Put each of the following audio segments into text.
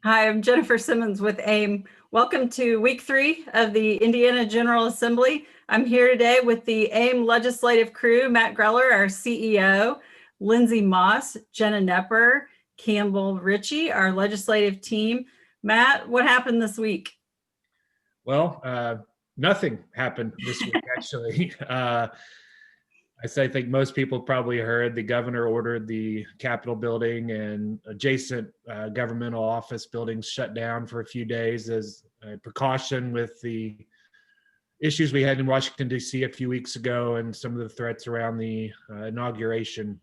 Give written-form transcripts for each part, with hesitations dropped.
Hi, I'm Jennifer Simmons with AIM. Welcome to week 3 of the Indiana General Assembly. I'm here today with the AIM legislative crew, Matt Greller, our CEO, Lindsay Moss, Jenna Knepper, Campbell Ritchie, our legislative team. Matt, what happened this week? Well, nothing happened this week, actually. I think most people probably heard the governor ordered the Capitol building and adjacent governmental office buildings shut down for a few days as a precaution with the issues we had in Washington, D.C. a few weeks ago and some of the threats around the inauguration.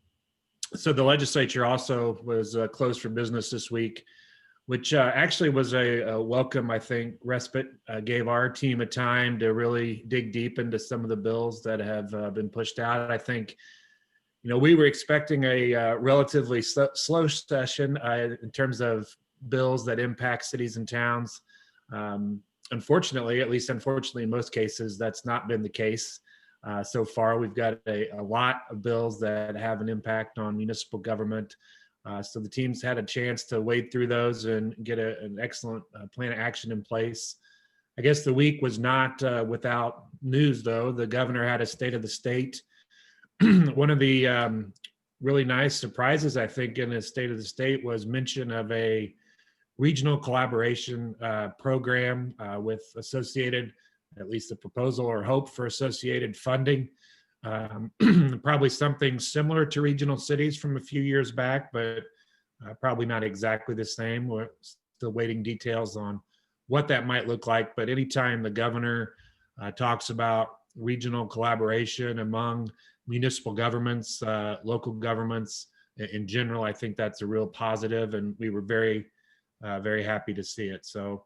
So the legislature also was closed for business this week, which actually was a welcome, I think, respite. Gave our team a time to really dig deep into some of the bills that have been pushed out. I think, we were expecting a relatively slow session in terms of bills that impact cities and towns. Unfortunately, at least unfortunately in most cases, that's not been the case. So far, we've got a lot of bills that have an impact on municipal government. So the teams had a chance to wade through those and get an excellent plan of action in place. I guess the week was not without news, though. The governor had a state of the state. One of the really nice surprises, I think, in his state of the state was mention of a regional collaboration program with associated, at least the proposal or hope for associated funding. Probably something similar to regional cities from a few years back, but probably not exactly the same. We're still waiting details on what that might look like. But anytime the governor talks about regional collaboration among municipal governments, local governments in general, I think that's a real positive, and we were very, very happy to see it. So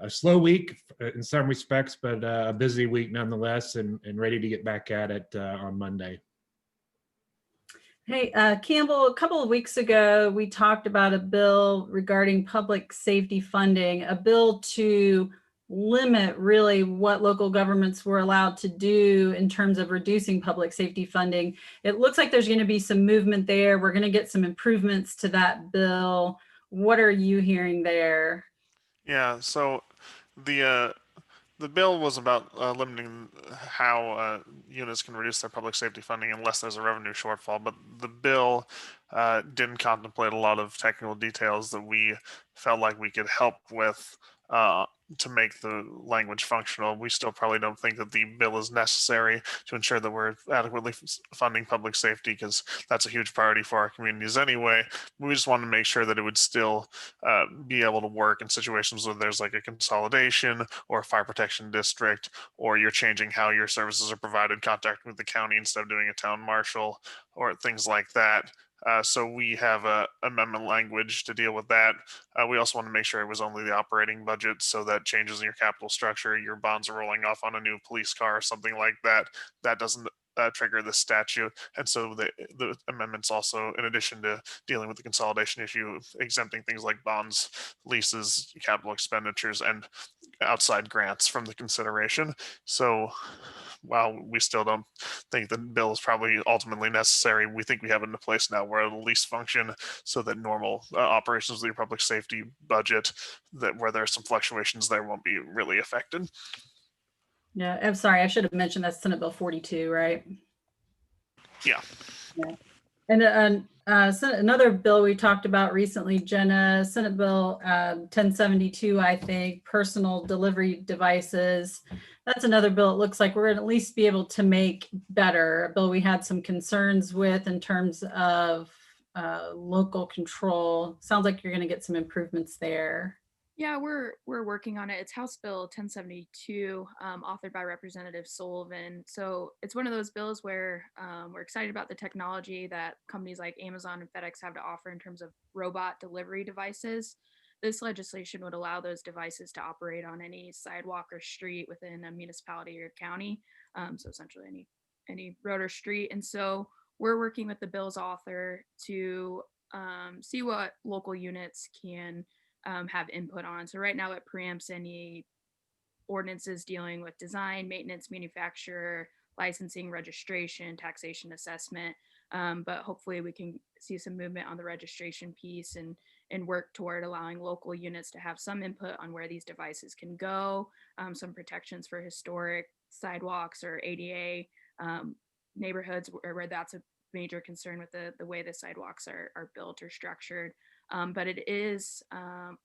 a slow week in some respects, but a busy week nonetheless, and ready to get back at it on Monday. Hey, Campbell, a couple of weeks ago, we talked about a bill regarding public safety funding, a bill to limit really what local governments were allowed to do in terms of reducing public safety funding. It looks like there's going to be some movement there. We're going to get some improvements to that bill. What are you hearing there? Yeah, so the the bill was about limiting how units can reduce their public safety funding unless there's a revenue shortfall. But the bill didn't contemplate a lot of technical details that we felt like we could help with uh, to make the language functional. We still probably don't think that the bill is necessary to ensure that we're adequately funding public safety, because that's a huge priority for our communities anyway. We just want to make sure that it would still be able to work in situations where there's like a consolidation or a fire protection district, or you're changing how your services are provided, contacting with the county instead of doing a town marshal, or things like that. So we have a amendment language to deal with that. We also want to make sure it was only the operating budget, so that changes in your capital structure, your bonds are rolling off on a new police car or something like that, that doesn't trigger the statute. And so the amendments also, in addition to dealing with the consolidation issue, exempting things like bonds, leases, capital expenditures, and outside grants from the consideration. So while we still don't think the bill is probably ultimately necessary, we think we have it in a place now where it'll at least function so that normal operations of your public safety budget, that where there are some fluctuations there, won't be really affected. Yeah, I'm sorry, I should have mentioned that's Senate Bill 42, right? Yeah. Yeah. And another bill we talked about recently, Jenna, Senate Bill 1072, I think, personal delivery devices. That's another bill it looks like we're going to at least be able to make better. A bill we had some concerns with in terms of local control. Sounds like you're going to get some improvements there. Yeah, we're working on it. It's House Bill 1072, authored by Representative Sullivan. So it's one of those bills where we're excited about the technology that companies like Amazon and FedEx have to offer in terms of robot delivery devices. This legislation would allow those devices to operate on any sidewalk or street within a municipality or county. So essentially any road or street. And so we're working with the bill's author to see what local units can have input on. So right now it preempts any ordinances dealing with design, maintenance, manufacture, licensing, registration, taxation, assessment. But hopefully we can see some movement on the registration piece and work toward allowing local units to have some input on where these devices can go, some protections for historic sidewalks or ADA neighborhoods where that's a major concern with the way the sidewalks are built or structured. But it is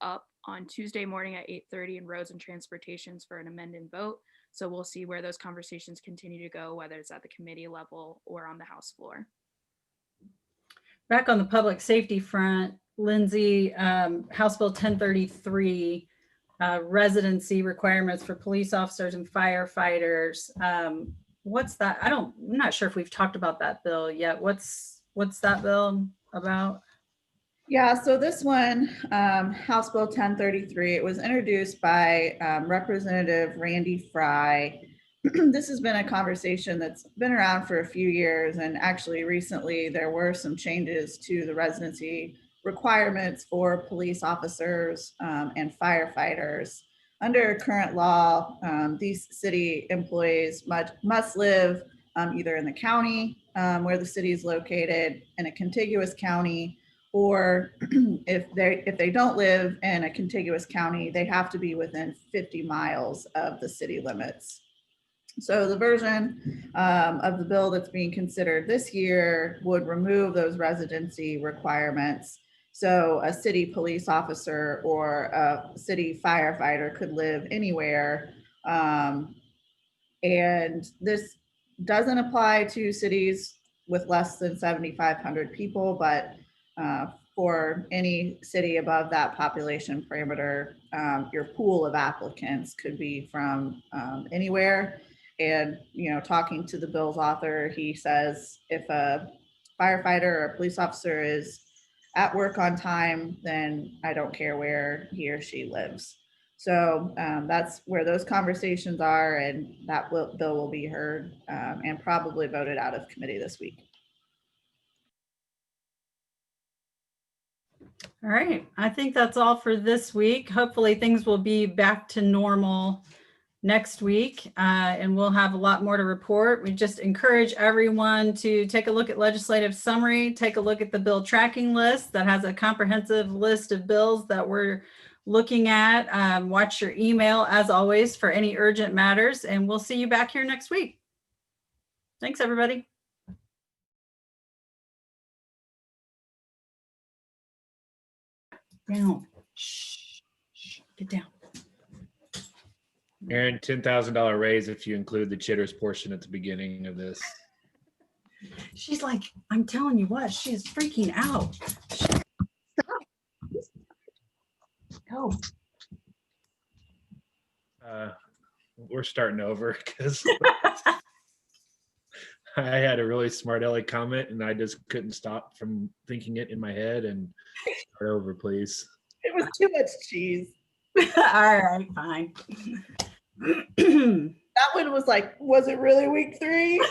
up on Tuesday morning at 8:30 in Roads and Transportations for an amend and vote. So we'll see where those conversations continue to go, whether it's at the committee level or on the House floor. Back on the public safety front, Lindsay, House Bill 1033, residency requirements for police officers and firefighters. What's that? I'm not sure if we've talked about that bill yet. What's that bill about? Yeah, so this one, House Bill 1033, it was introduced by Representative Randy Fry. This has been a conversation that's been around for a few years, and actually recently there were some changes to the residency requirements for police officers and firefighters. Under current law, these city employees must live either in the county where the city is located, in a contiguous county, or if they don't live in a contiguous county, they have to be within 50 miles of the city limits. So the version of the bill that's being considered this year would remove those residency requirements. So a city police officer or a city firefighter could live anywhere. And this doesn't apply to cities with less than 7,500 people, but for any city above that population parameter, your pool of applicants could be from anywhere. And, you know, talking to the bill's author, he says if a firefighter or a police officer is at work on time, then I don't care where he or she lives. So that's where those conversations are, and that bill will be heard and probably voted out of committee this week. All right, I think that's all for this week. Hopefully things will be back to normal next week, and we'll have a lot more to report. We just encourage everyone to take a look at legislative summary, take a look at the bill tracking list that has a comprehensive list of bills that we're looking at. Watch your email as always for any urgent matters, and we'll see you back here next week. Thanks, everybody. Down. Shh. Get down. Aaron, $10,000 raise if you include the chitters portion at the beginning of this. She's like, I'm telling you what, she is freaking out. Go. We're starting over because I had a really smart aleck comment and I just couldn't stop from thinking it in my head. And start over, please. It was too much cheese. All right, fine. That one was like, was it really week 3?